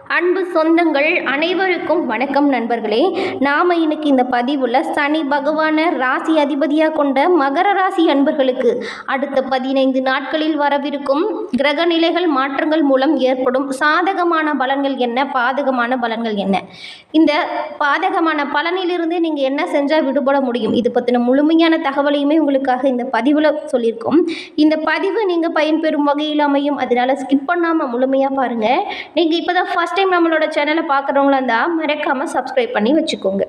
அன்பு சொந்தங்கள் அனைவருக்கும் வணக்கம் நண்பர்களே. நாம் இன்னைக்கு இந்த பதிவில் சனி பகவானை ராசி அதிபதியாக கொண்ட மகர ராசி அன்பர்களுக்கு அடுத்த 15 நாட்களில் வரவிருக்கும் கிரக நிலைகள் மாற்றங்கள் மூலம் ஏற்படும் சாதகமான பலன்கள் என்ன, பாதகமான பலன்கள் என்ன, இந்த பாதகமான பலனிலிருந்து நீங்கள் என்ன செஞ்சால் விடுபட முடியும், இது பற்றின முழுமையான தகவலையுமே உங்களுக்காக இந்த பதிவில் சொல்லியிருக்கோம். இந்த பதிவு நீங்கள் பயன்பெறும் வகையில் அமையும், அதனால் ஸ்கிப் பண்ணாமல் முழுமையாக பாருங்கள். நீங்கள் இப்போ தான் ஃபஸ்ட் டைம் நம்மளோட சேனலை பார்க்குறவங்களா இருந்தால் மறக்காமல் சப்ஸ்கிரைப் பண்ணி வச்சுக்கோங்க.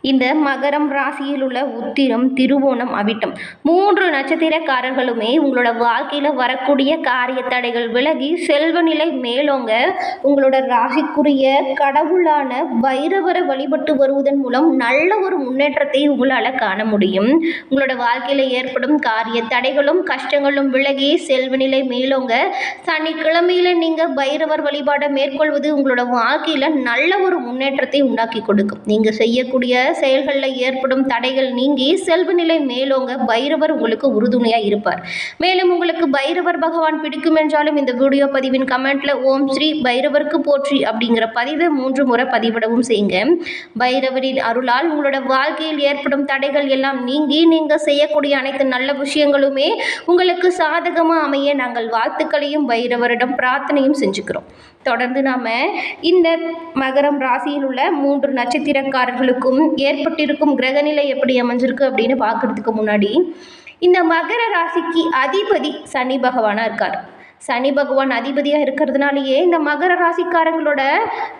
இந்த மகரம் ராசியில் உள்ள உத்திரம், திருவோணம், அவிட்டம் 3 நட்சத்திரக்காரர்களுமே உங்களோட வாழ்க்கையில் வரக்கூடிய காரிய தடைகள் விலகி செல்வ நிலை மேலோங்க உங்களோட ராசிக்குரிய கடவுளான பைரவரை வழிபட்டு வருவதன் மூலம் நல்ல ஒரு முன்னேற்றத்தை உங்களால் காண முடியும். உங்களோட வாழ்க்கையில் ஏற்படும் காரிய தடைகளும் கஷ்டங்களும் விலகி செல்வ நிலை மேலோங்க சனிக்கிழமையில் நீங்கள் பைரவர் வழிபாடை மேற்கொள்வது உங்களோட வாழ்க்கையில் நல்ல ஒரு முன்னேற்றத்தை உண்டாக்கி கொடுக்கும். நீங்கள் செய்யக்கூடிய செயல்களில் ஏற்படும் தடைகள் நீங்கி செல்வ நிலை மேலோங்க பைரவர் உங்களுக்கு உறுதுணையாக இருப்பார். மேலும் உங்களுக்கு பைரவர் பகவான் பிடிக்கும் என்றாலும் இந்த வீடியோ பதிவின் கமெண்ட்ல ஓம் ஸ்ரீ பைரவருக்கு போற்றி அப்படிங்கிற பதிவை 3 முறை பதிவிடவும் செய்யுங்க. பைரவரின் அருளால் உங்களோட வாழ்க்கையில் ஏற்படும் தடைகள் எல்லாம் நீங்கி நீங்கள் செய்யக்கூடிய அனைத்து நல்ல விஷயங்களுமே உங்களுக்கு சாதகமாக அமைய நாங்கள் வாழ்த்துக்களையும் பைரவரிடம் பிரார்த்தனையும் செஞ்சுக்கிறோம். தொடர்ந்து நாம் இந்த மகரம் ராசியில் உள்ள 3 நட்சத்திரக்காரர்களுக்கும் ஏற்பட்டிருக்கும் கிரகநிலை எப்படி அமைஞ்சிருக்கு அப்படின்னு பார்க்கறதுக்கு முன்னாடி இந்த மகர ராசிக்கு அதிபதி சனி பகவானாக இருக்கார். சனி பகவான் அதிபதியாக இருக்கிறதுனாலேயே இந்த மகர ராசிக்காரங்களோட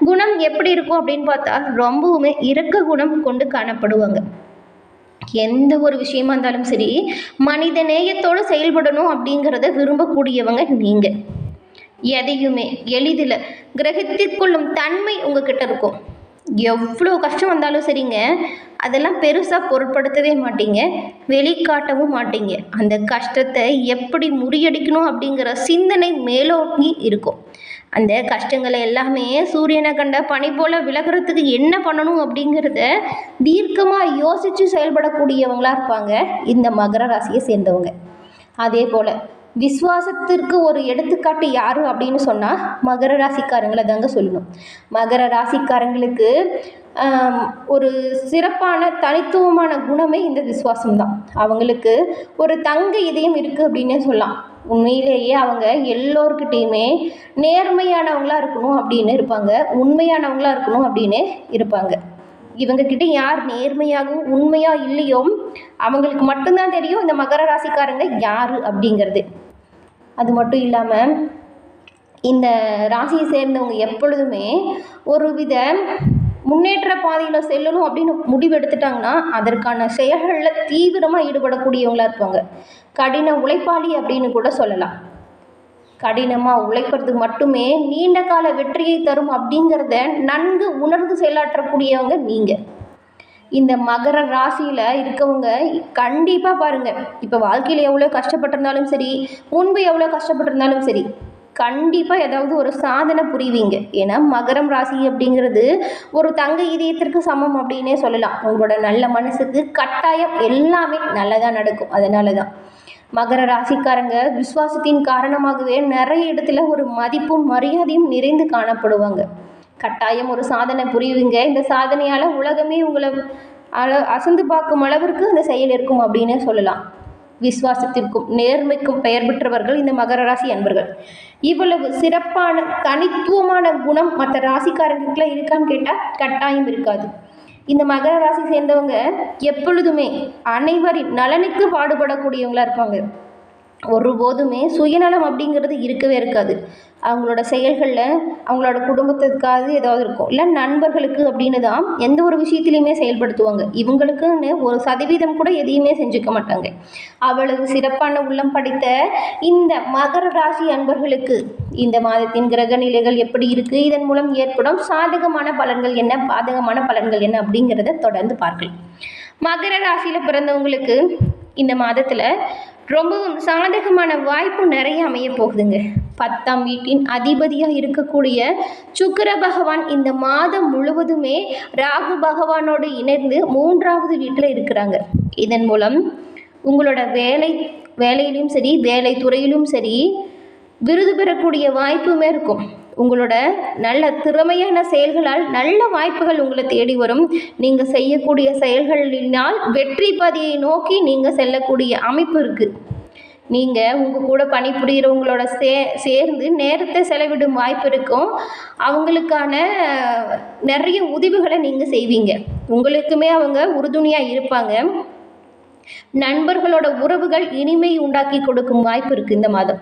குணம் எப்படி இருக்கும் அப்படின்னு பார்த்தா ரொம்பவுமே இரக்க குணம் கொண்டு காணப்படுவாங்க. எந்த ஒரு விஷயமா இருந்தாலும் சரி மனித நேயத்தோடு செயல்படணும் அப்படிங்கிறத விரும்பக்கூடியவங்க நீங்கள். எதையுமே எளிதில் கிரகித்துக்கொள்ளும் தன்மை உங்ககிட்ட இருக்கும். எவ்வளோ கஷ்டம் வந்தாலும் சரிங்க, அதெல்லாம் பெருசாக பொருட்படுத்தவே மாட்டீங்க, வெளிக்காட்டவும் மாட்டீங்க. அந்த கஷ்டத்தை எப்படி முறியடிக்கணும் அப்படிங்கிற சிந்தனை மேலோங்கி இருக்கும். அந்த கஷ்டங்களை எல்லாமே சூரியனை கண்ட பனி போல் விலகிறதுக்கு என்ன பண்ணணும் அப்படிங்கிறத தீர்க்கமாக யோசித்து செயல்படக்கூடியவங்களாக இருப்பாங்க இந்த மகர ராசியை சேர்ந்தவங்க. அதே போல் விஸ்வாசத்திற்கு ஒரு எடுத்துக்காட்டு யார் அப்படின்னு சொன்னால் மகர ராசிக்காரங்களை தாங்க சொல்லணும். மகர ராசிக்காரங்களுக்கு ஒரு சிறப்பான தனித்துவமான குணமே இந்த விசுவாசம்தான். அவங்களுக்கு ஒரு தங்க இதயம் இருக்குது அப்படின்னே சொல்லலாம். உண்மையிலேயே அவங்க எல்லோருக்கிட்டேயுமே நேர்மையானவங்களாக இருக்கணும் அப்படின்னு இருப்பாங்க, உண்மையானவங்களாக இருக்கணும் அப்படின்னு இருப்பாங்க. இவங்கக்கிட்ட யார் நேர்மையாகவும் உண்மையாக இல்லையோ அவங்களுக்கு மட்டும்தான் தெரியும் இந்த மகர ராசிக்காரங்க யார் அப்படிங்கிறது. அது மட்டும் இல்லாமல் இந்த ராசியை சேர்ந்தவங்க எப்பொழுதுமே ஒரு வித முன்னேற்ற பாதையில் செல்லணும் அப்படின்னு முடிவு எடுத்துட்டாங்கன்னா அதற்கான செயல்களில் தீவிரமாக ஈடுபடக்கூடியவங்களாக இருப்பாங்க. கடின உழைப்பாளி அப்படின்னு கூட சொல்லலாம். கடினமாக உழைக்கிறது மட்டுமே நீண்ட கால வெற்றியை தரும் அப்படிங்கிறத நன்கு உணர்ந்து செயலாற்றக்கூடியவங்க நீங்கள். இந்த மகர ராசியில் இருக்கவங்க கண்டிப்பாக பாருங்கள், இப்போ வாழ்க்கையில் எவ்வளோ கஷ்டப்பட்டிருந்தாலும் சரி, முன்பு எவ்வளோ கஷ்டப்பட்டிருந்தாலும் சரி, கண்டிப்பாக ஏதாவது ஒரு சாதனை புரிவீங்க. ஏன்னா மகரம் ராசி அப்படிங்கிறது ஒரு தங்க இதயத்திற்கு சமம் அப்படின்னே சொல்லலாம். உங்களோட நல்ல மனசுக்கு கட்டாயம் எல்லாமே நல்லதாக நடக்கும். அதனால தான் மகர ராசிக்காரங்க விசுவாசத்தின் காரணமாகவே நிறைய இடத்துல ஒரு மதிப்பும் மரியாதையும் நிறைந்து காணப்படுவாங்க. கட்டாயம் ஒரு சாதனை புரியுவீங்க. இந்த சாதனையால் உலகமே உங்களை அசந்து பார்க்கும் அளவிற்கு அந்த செயல் இருக்கும் அப்படின்னு சொல்லலாம். விசுவாசத்திற்கும் நேர்மைக்கும் பெயர் பெற்றவர்கள் இந்த மகர ராசி அன்பர்கள். இவ்வளவு சிறப்பான தனித்துவமான குணம் மற்ற ராசிக்காரர்களுக்குலாம் இருக்கான்னு கேட்டால் கட்டாயம் இருக்காது. இந்த மகர ராசி சேர்ந்தவங்க எப்பொழுதுமே அனைவரின் நலனுக்கு பாடுபடக்கூடியவங்களாக இருப்பாங்க. ஒருபோதுமே சுயநலம் அப்படிங்கிறது இருக்கவே இருக்காது. அவங்களோட செயல்களில் அவங்களோட குடும்பத்துக்காக ஏதாவது இருக்கும், இல்லை நண்பர்களுக்கு அப்படின்னு தான் எந்த ஒரு விஷயத்துலையுமே செயல்படுத்துவாங்க. இவங்களுக்குன்னு 1% கூட எதையுமே செஞ்சுக்க மாட்டாங்க. அவ்வளவு சிறப்பான உள்ளம் படைத்த இந்த மகர ராசி அன்பர்களுக்கு இந்த மாதத்தின் கிரக நிலைகள் எப்படி இருக்குது, இதன் மூலம் ஏற்படும் சாதகமான பலன்கள் என்ன, பாதகமான பலன்கள் என்ன அப்படிங்கிறத தொடர்ந்து பார்க்கலாம். மகர ராசியில் பிறந்தவங்களுக்கு இந்த மாதத்தில் ரொம்பவும் சாதகமான வாய்ப்பு நிறைய அமைய போகுதுங்க. 10ஆம் வீட்டின் அதிபதியாக இருக்கக்கூடிய சுக்கிர பகவான் இந்த மாதம் முழுவதுமே ராகு பகவானோடு இணைந்து 3வது வீட்டில் இருக்கிறாங்க. இதன் மூலம் உங்களோட வேலையிலும் சரி, வேலை துறையிலும் சரி விருது பெறக்கூடிய வாய்ப்புமே இருக்கும். உங்களோட நல்ல திறமையான செயல்களால் நல்ல வாய்ப்புகள் உங்களை தேடி வரும். நீங்கள் செய்யக்கூடிய செயல்களினால் வெற்றி பாதையை நோக்கி நீங்கள் செல்லக்கூடிய அமைப்பு இருக்குது. நீங்கள் உங்கள் கூட பணிபுரிகிறவங்களோட சேர்ந்து நேரத்தை செலவிடும் வாய்ப்பு இருக்கும். அவங்களுக்கான நிறைய உதவிகளை நீங்கள் செய்வீங்க. உங்களுக்குமே அவங்க உறுதுணையாக இருப்பாங்க. நண்பர்களோட உறவுகள் இனிமை உண்டாக்கி கொடுக்கும் வாய்ப்பு இருக்குது இந்த மாதம்.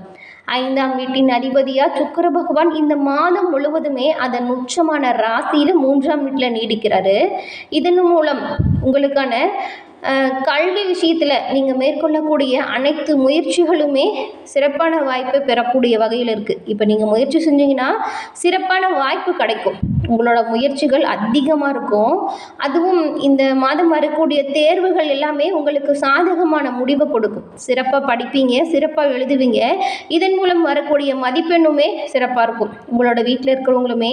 5ஆம் வீட்டின் அதிபதியாக சுக்கிர பகவான் இந்த மாதம் முழுவதுமே அதன் உச்சமான ராசியில் 3ஆம் வீட்டில் நீடிக்கிறாரு. இதன் மூலம் உங்களுக்கான கல்வி விஷயத்தில் நீங்கள் மேற்கொள்ளக்கூடிய அனைத்து முயற்சிகளுமே சிறப்பான வாய்ப்பை பெறக்கூடிய வகையில் இருக்குது. இப்போ நீங்கள் முயற்சி செஞ்சீங்கன்னா சிறப்பான வாய்ப்பு கிடைக்கும். உங்களோட முயற்சிகள் அதிகமாக இருக்கும். அதுவும் இந்த மாதம் வரக்கூடிய தேர்வுகள் எல்லாமே உங்களுக்கு சாதகமான முடிவை கொடுக்கும். சிறப்பாக படிப்பீங்க, சிறப்பாக எழுதுவீங்க. இதன் மூலம் வரக்கூடிய மதிப்பெண்ணுமே சிறப்பாக இருக்கும். உங்களோட வீட்டில் இருக்கிறவங்களுமே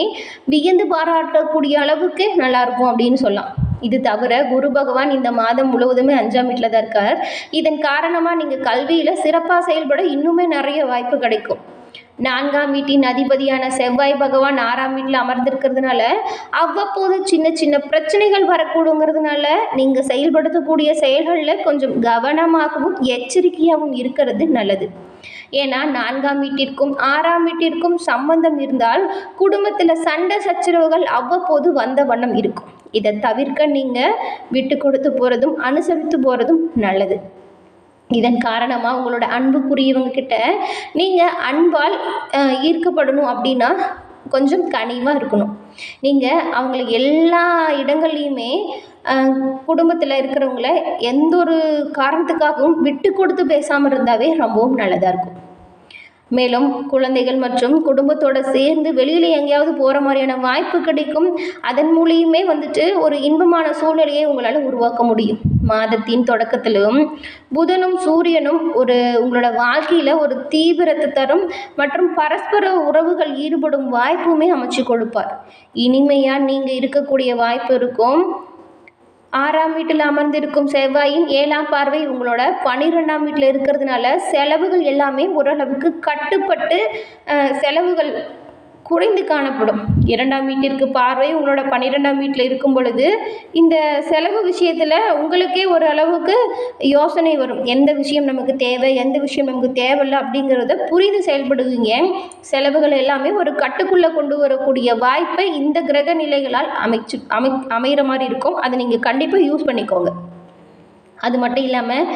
வியந்து பாராட்டக்கூடிய அளவுக்கு நல்லாயிருக்கும் அப்படின்னு சொல்லலாம். இது தவிர குரு பகவான் இந்த மாதம் முழுவதுமே 5ஆம் வீட்டில் தான் இருக்கார். இதன் காரணமாக நீங்கள் கல்வியில் சிறப்பாக செயல்பட இன்னுமே நிறைய வாய்ப்பு கிடைக்கும். 4ஆம் வீட்டின் அதிபதியான செவ்வாய் பகவான் 6ஆம் வீட்டில் அமர்ந்திருக்கிறதுனால அவ்வப்போது சின்ன சின்ன பிரச்சனைகள் வரக்கூடுங்கிறதுனால நீங்கள் செயல்படுத்தக்கூடிய செயல்களில் கொஞ்சம் கவனமாகவும் எச்சரிக்கையாகவும் இருக்கிறது நல்லது. ஏன்னா 4ஆம் வீட்டிற்கும் 6ஆம் வீட்டிற்கும் சம்பந்தம் இருந்தால் குடும்பத்தில் சண்டை சச்சரவுகள் அவ்வப்போது வந்த வண்ணம் இருக்கும். இதை தவிர்க்க நீங்கள் விட்டு கொடுத்து போகிறதும் அனுசரித்து போகிறதும் நல்லது. இதன் காரணமாக உங்களோட அன்புக்குரியவங்க கிட்ட நீங்கள் அன்பால் ஈர்க்கப்படணும் அப்படின்னா கொஞ்சம் கனிவாக இருக்கணும். நீங்கள் அவங்களை எல்லா இடங்கள்லையுமே குடும்பத்தில் இருக்கிறவங்கள எந்த ஒரு காரணத்துக்காகவும் விட்டு கொடுத்து பேசாமல் இருந்தாவே ரொம்பவும் நல்லதாக இருக்கும். மேலும் குழந்தைகள் மற்றும் குடும்பத்தோடு சேர்ந்து வெளியில் எங்கேயாவது போகிற மாதிரியான வாய்ப்பு கிடைக்கும். அதன் மூலியமே ஒரு இன்பமான சூழ்நிலையை உங்களால் உருவாக்க முடியும். மாதத்தின் தொடக்கத்திலும் புதனும் சூரியனும் உங்களோட வாழ்க்கையில் ஒரு தீவிரத்தை தரும் மற்றும் பரஸ்பர உறவுகள் ஈடுபடும் வாய்ப்புமே அமைச்சு கொடுப்பார். இனிமையாக நீங்கள் இருக்கக்கூடிய வாய்ப்பு இருக்கும். 6ஆம் வீட்டில் அமர்ந்திருக்கும் செவ்வாயின் 7ஆம் பார்வை உங்களோட 12ஆம் வீட்டில் இருக்கிறதுனால செலவுகள் எல்லாமே ஓரளவுக்கு கட்டுப்பட்டு செலவுகள் குறைந்து காணப்படும். 2ஆம் வீட்டிற்கு பார்வை உங்களோட 12ஆம் வீட்டில் இருக்கும் பொழுது இந்த செலவு விஷயத்தில் உங்களுக்கே ஒரு அளவுக்கு யோசனை வரும். எந்த விஷயம் நமக்கு தேவை, எந்த விஷயம் நமக்கு தேவையில்லை அப்படிங்கிறத புரிந்து செயல்படுவீங்க. செலவுகள் எல்லாமே ஒரு கட்டுக்குள்ளே கொண்டு வரக்கூடிய வாய்ப்பை இந்த கிரக நிலைகளால் அமைகிற மாதிரி இருக்கும். அதை நீங்கள் கண்டிப்பாக யூஸ் பண்ணிக்கோங்க. அது மட்டும் இல்லாமல்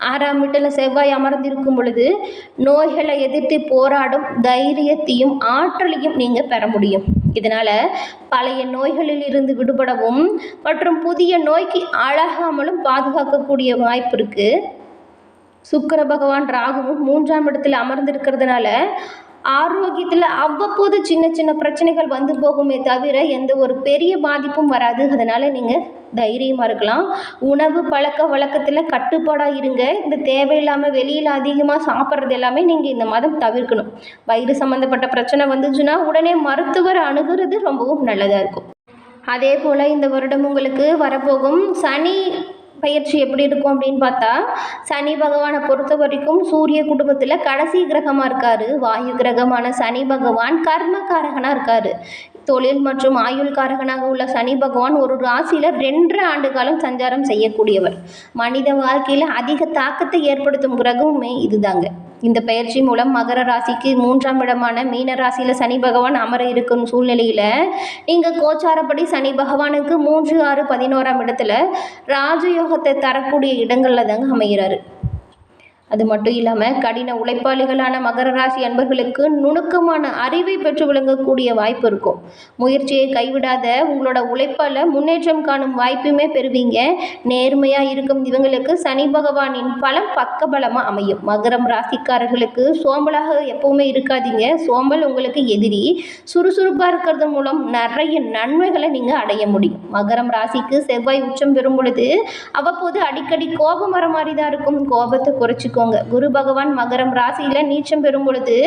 6ஆம் வீட்டில் செவ்வாய் அமர்ந்திருக்கும் பொழுது நோய்களை எதிர்த்து போராடும் தைரியத்தையும் ஆற்றலையும் நீங்கள் பெற முடியும். இதனால் பழைய நோய்களில் இருந்து விடுபடவும் மற்றும் புதிய நோய்க்கு ஆளாகாமலும் பாதுகாக்கக்கூடிய வாய்ப்பு இருக்குது. சுக்கிர பகவான் ராகுவும் 3ஆம் இடத்தில் அமர்ந்திருக்கிறதுனால ஆரோக்கியத்தில் அவ்வப்போது சின்ன சின்ன பிரச்சனைகள் வந்து போகுமே தவிர எந்த ஒரு பெரிய பாதிப்பும் வராது. அதனால் நீங்கள் தைரியமாக இருக்கலாம். உணவு பழக்க வழக்கத்தில் கட்டுப்பாடாக இருங்க. இந்த தேவையில்லாமல் வெளியில் அதிகமாக சாப்பிட்றது எல்லாமே நீங்கள் இந்த மாதம் தவிர்க்கணும். வயிறு சம்மந்தப்பட்ட பிரச்சனை வந்துச்சுன்னா உடனே மருத்துவரை அணுகிறது ரொம்பவும் நல்லதாக இருக்கும். அதே போல் இந்த வருடம் உங்களுக்கு வரப்போகும் சனி பயிற்சி எப்படி இருக்கும் அப்படின்னு பார்த்தா, சனி பகவானை பொறுத்த வரைக்கும் சூரிய குடும்பத்தில் கடைசி கிரகமாக இருக்கார். வாயு கிரகமான சனி பகவான் கர்மகாரகனாக இருக்கார். தொழில் மற்றும் ஆயுள் காரகனாக உள்ள சனி பகவான் ஒரு ராசியில் 2.5 ஆண்டு காலம் சஞ்சாரம் செய்யக்கூடியவர். மனித வாழ்க்கையில் அதிக தாக்கத்தை ஏற்படுத்தும் கிரகமுமே இதுதாங்க. இந்த பயிற்சி மூலம் மகர ராசிக்கு 3ஆம் இடமான மீன ராசியில் சனி பகவான் அமர இருக்கும் சூழ்நிலையில் நீங்கள் கோச்சாரப்படி சனி பகவானுக்கு 3, 6, 11ஆம் இடத்துல ராஜயோகத்தை தரக்கூடிய இடங்களில் தாங்க அமைகிறாரு. அது மட்டும் இல்லாமல் கடின உழைப்பாளிகளான மகர ராசி அன்பர்களுக்கு நுணுக்கமான அறிவை பெற்று விளங்கக்கூடிய வாய்ப்பு இருக்கும். முயற்சியை கைவிடாத உங்களோட உழைப்பால் முன்னேற்றம் காணும் வாய்ப்புமே பெறுவீங்க. நேர்மையாக இருக்கும் இவங்களுக்கு சனி பகவானின் பலம் பக்கபலமாக அமையும். மகரம் ராசிக்காரர்களுக்கு சோம்பலாக எப்பவுமே இருக்காதீங்க. சோம்பல் உங்களுக்கு எதிரி. சுறுசுறுப்பாக இருக்கிறது மூலம் நிறைய நன்மைகளை நீங்கள் அடைய முடியும். மகரம் ராசிக்கு செவ்வாய் உச்சம் பெறும் பொழுது அவ்வப்போது அடிக்கடி கோபம் வர மாதிரி தான் இருக்கும். கோபத்தை குறைச்சிக்கோங்க. குரு பகவான் மகரம் ராசியில் நீச்சம் பெறும் பொழுது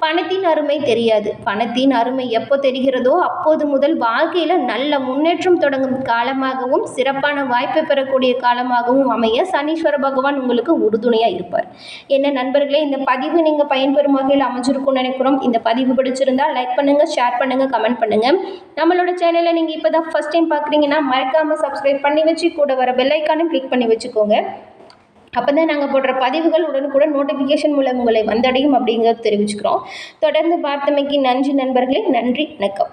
பணத்தின் அருமை தெரியாது. பணத்தின் அருமை எப்போ தெரிகிறதோ அப்போது முதல் வாழ்க்கையில் நல்ல முன்னேற்றம் தொடங்கும் காலமாகவும் சிறப்பான வாய்ப்பை பெறக்கூடிய காலமாகவும் அமைய சனீஸ்வர பகவான் உங்களுக்கு உறுதுணையாக இருப்பார். என்ன நண்பர்களே, இந்த பதிவு நீங்கள் பயன்பெறும் வகையில் அமைஞ்சிருக்கும்னு நினைக்கிறோம். இந்த பதிவு பிடிச்சிருந்தால் லைக் பண்ணுங்கள், ஷேர் பண்ணுங்கள், கமெண்ட் பண்ணுங்கள். நம்மளோட சேனலை நீங்கள் இப்போ தான் ஃபஸ்ட் டைம் பார்க்குறீங்கன்னா மறக்காமல் சப்ஸ்கிரைப் பண்ணி வச்சு கூட வர பெல் ஐக்கானும் கிளிக் பண்ணி வச்சுக்கோங்க. அப்போ தான் நாங்கள் போடுற பதிவுகள் உடனுக்குடன் நோட்டிஃபிகேஷன் மூலம் உங்களை வந்தடையும் அப்படிங்கிறத தெரிவிச்சுக்கிறோம். தொடர்ந்து பார்த்தமைக்கு நன்றி நண்பர்களே. நன்றி, வணக்கம்.